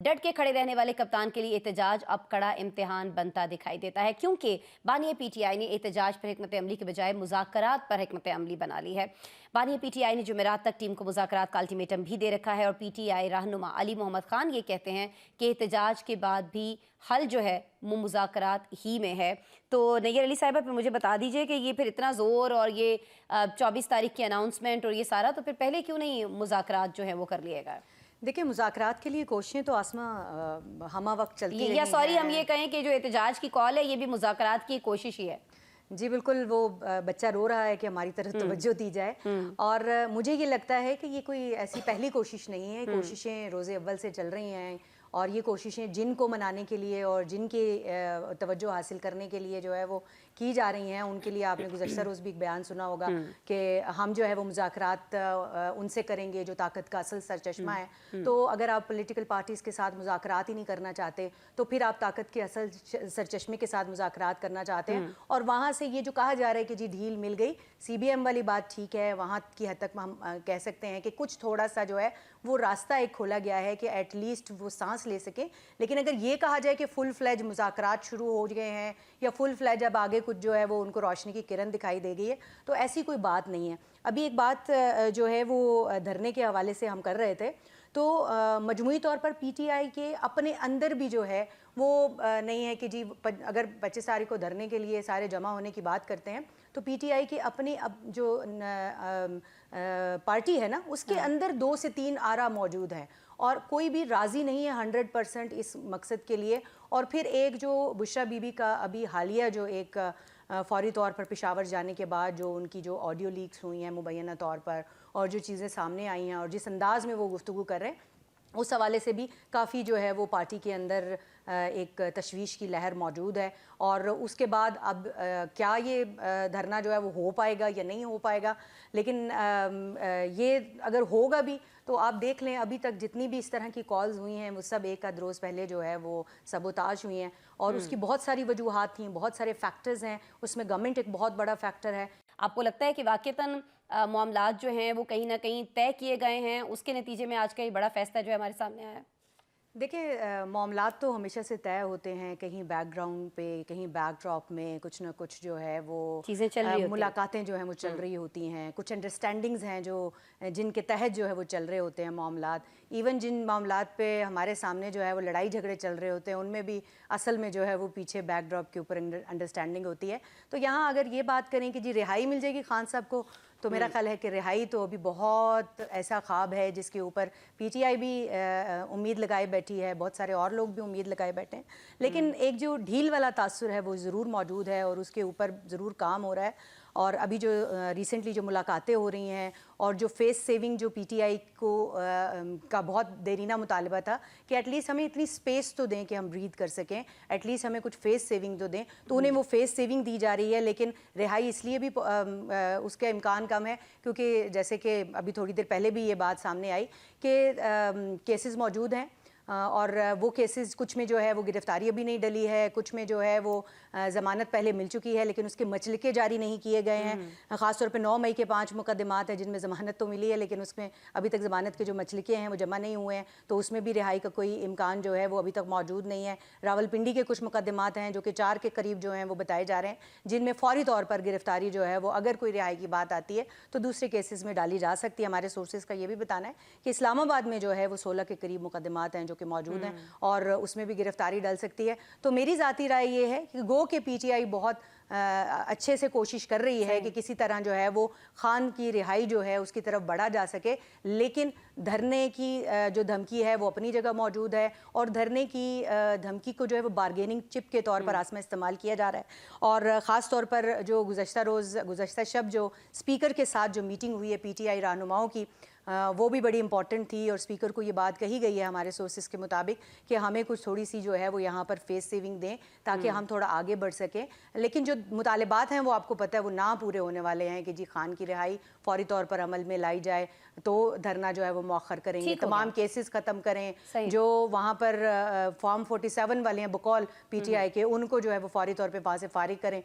डट के खड़े रहने वाले कप्तान के लिए एहतजाज अब कड़ा इम्तिहान बनता दिखाई देता है, क्योंकि बानी पीटीआई ने एहतजाज पर हिकमत अमली के बजाय मुज़ाकरात पर हिकमत अमली बना ली है। बानी पीटीआई ने जुमेरात तक टीम को मुज़ाकरात का अल्टीमेटम भी दे रखा है और पीटीआई रहनुमा अली मोहम्मद खान ये कहते हैं कि एहतजाज के बाद भी हल जो है वो मुज़ाकरात ही में है। तो नैयर अली साहिबा, फिर मुझे बता दीजिए कि ये फिर इतना ज़ोर और ये 24 तारीख की अनाउंसमेंट और ये सारा, तो फिर पहले क्यों नहीं मुज़ाकरात जो है वो कर लिए गए? देखिए, मुज़ाकरात के लिए कोशिशें तो आसमा हमा वक्त चलती रही या सॉरी हैं। हम ये कहें कि जो एहतजाज की कॉल है ये भी मुज़ाकरात की कोशिश ही है। जी बिल्कुल, वो बच्चा रो रहा है कि हमारी तरफ तवज्जो दी जाए, और मुझे ये लगता है कि ये कोई ऐसी पहली कोशिश नहीं है। कोशिशें रोज़े अव्वल से चल रही हैं और ये कोशिशें जिनको मनाने के लिए और जिनके तवज्जो हासिल करने के लिए जो है वो की जा रही हैं, उनके लिए आपने गुज़श्ता रोज़ भी एक बयान सुना होगा कि हम जो है वो मुज़ाकरात उनसे करेंगे जो ताकत का असल सरचश्मा है। तो अगर आप पॉलिटिकल पार्टीज़ के साथ मुज़ाकरात ही नहीं करना चाहते तो फिर आप ताकत के असल सरचश्मे के साथ मुज़ाकरात करना चाहते हैं। और वहाँ से ये जो कहा जा रहा है कि जी ढील मिल गई, CBM वाली बात ठीक है, वहाँ की हद तक हम कह सकते हैं कि कुछ थोड़ा सा जो है वो रास्ता एक खोला गया है कि एटलीस्ट वो सांस ले सके। लेकिन अगर ये कहा जाए कि फुल फ्लैज मुज़ाकरात शुरू हो गए हैं या फुल फ्लैज अब आगे कुछ जो है वो उनको रोशनी की किरण दिखाई दे गई है, तो ऐसी कोई बात नहीं है। अभी एक बात जो है वो धरने के हवाले से हम कर रहे थे, तो मजमूई तौर पर PTI के अपने अंदर भी जो है वो नहीं है कि जी अगर 25 तारीख को धरने के लिए सारे जमा होने की बात करते हैं तो PTI की अपनी अब जो पार्टी है ना, उसके अंदर 2 से 3 आरा मौजूद हैं और कोई भी राज़ी नहीं है 100% इस मकसद के लिए। और फिर एक जो बुशरा बीबी का अभी हालिया जो एक फौरी तौर पर पेशावर जाने के बाद जो उनकी जो ऑडियो लीक्स हुई हैं मुबैना तौर पर और जो चीज़ें सामने आई हैं और जिस अंदाज में वो गुफ्तगू कर रहे हैं, उस हवाले से भी काफ़ी जो है वो पार्टी के अंदर एक तशवीश की लहर मौजूद है। और उसके बाद अब क्या ये धरना जो है वो हो पाएगा या नहीं हो पाएगा, लेकिन ये अगर होगा भी तो आप देख लें अभी तक जितनी भी इस तरह की कॉल्स हुई हैं वो सब एक आध रोज़ पहले जो है वो सबोताज हुई हैं और उसकी बहुत सारी वजूहात थी, बहुत सारे फैक्टर्स हैं, उसमें गवर्नमेंट एक बहुत बड़ा फैक्टर है। आपको लगता है कि वाक़तन मामलात जो हैं वो कहीं ना कहीं तय किए गए हैं, उसके नतीजे में आज का ये बड़ा फैसला जो है हमारे सामने आया है? देखिए, मामलात तो हमेशा से तय होते हैं, कहीं बैकग्राउंड पे कहीं बैकड्रॉप में कुछ ना कुछ जो है वो चीज़ें चल रही होती मुलाकातें जो हैं वो चल रही होती हैं, कुछ अंडरस्टैंडिंग्स हैं जो जिनके तहत जो है वो चल रहे होते हैं मामलात। इवन जिन मामलात पे हमारे सामने जो है वो लड़ाई झगड़े चल रहे होते हैं उनमें भी असल में जो है वो पीछे बैकड्रॉप के ऊपर अंडरस्टैंडिंग होती है। तो यहाँ अगर ये बात करें कि जी रिहाई मिल जाएगी खान साहब को, तो मेरा ख्याल है कि रिहाई तो अभी बहुत ऐसा ख्वाब है जिसके ऊपर PTI भी उम्मीद लगाए बैठी है, बहुत सारे और लोग भी उम्मीद लगाए बैठे हैं। लेकिन एक जो ढील वाला तासुर है वो ज़रूर मौजूद है और उसके ऊपर ज़रूर काम हो रहा है। और अभी जो रिसेंटली जो मुलाकातें हो रही हैं और जो फेस सेविंग जो PTI को का बहुत देरीना मुतालबा था कि एटलीस्ट हमें इतनी स्पेस तो दें कि हम ब्रीथ कर सकें, एटलीस्ट हमें कुछ फेस सेविंग तो दें, तो उन्हें वो फेस सेविंग दी जा रही है। लेकिन रिहाई इसलिए भी उसका इम्कान कम है क्योंकि जैसे कि अभी थोड़ी देर पहले भी ये बात सामने आई कि केसेस मौजूद हैं और वो केसेस कुछ में जो है वो गिरफ्तारी अभी नहीं डली है, कुछ में जो है वो ज़मानत पहले मिल चुकी है लेकिन उसके मचलके जारी नहीं किए गए हैं। ख़ासतौर पे 9 मई के 5 मुकदमात हैं जिनमें ज़मानत तो मिली है लेकिन उसमें अभी तक ज़मानत के जो मचलके हैं वो जमा नहीं हुए हैं, तो उसमें भी रिहाई का कोई इम्कान जो है वो अभी तक मौजूद नहीं है। रावलपिंडी के कुछ मुकदमात हैं जो कि 4 के करीब जो हैं वो बताए जा रहे हैं, जिनमें फ़ौरी तौर पर गिरफ्तारी जो है वो अगर कोई रिहाई की बात आती है तो दूसरे केसेस में डाली जा सकती है। हमारे सोर्सेज का ये भी बताना है कि इस्लामाबाद में जो है वो 16 के करीब मुकदमात हैं जो कि मौजूद हैं और उसमें भी गिरफ्तारी डल सकती है। तो मेरी ज़ाती राय ये है कि गो के PTI बहुत अच्छे से कोशिश कर रही है कि किसी तरह जो है वो खान की रिहाई जो है उसकी तरफ बढ़ा जा सके, लेकिन धरने की जो धमकी है वो अपनी जगह मौजूद है और धरने की धमकी को जो है वो बारगेनिंग चिप के तौर पर आसमा इस्तेमाल किया जा रहा है। और ख़ास तौर पर जो गुज़श्ता शब जो स्पीकर के साथ जो मीटिंग हुई है PTI रहनुमाओं की, वो भी बड़ी इंपॉर्टेंट थी और स्पीकर को ये बात कही गई है हमारे सोर्सेज के मुताबिक कि हमें कुछ थोड़ी सी जो है वो यहाँ पर फेस सेविंग दें ताकि हम थोड़ा आगे बढ़ सकें। लेकिन जो मुतालबात हैं वो आपको पता है वो ना पूरे होने वाले हैं कि जी खान की रिहाई फौरी तौर पर अमल में लाई जाए तो धरना जो है वो मौखर करेंगे, तमाम केसेस ख़त्म करें, जो वहाँ पर फॉर्म 47 वाले हैं बकौल PTI के, उनको जो है वो फौरी तौर पर वहाँ से फारिग करें।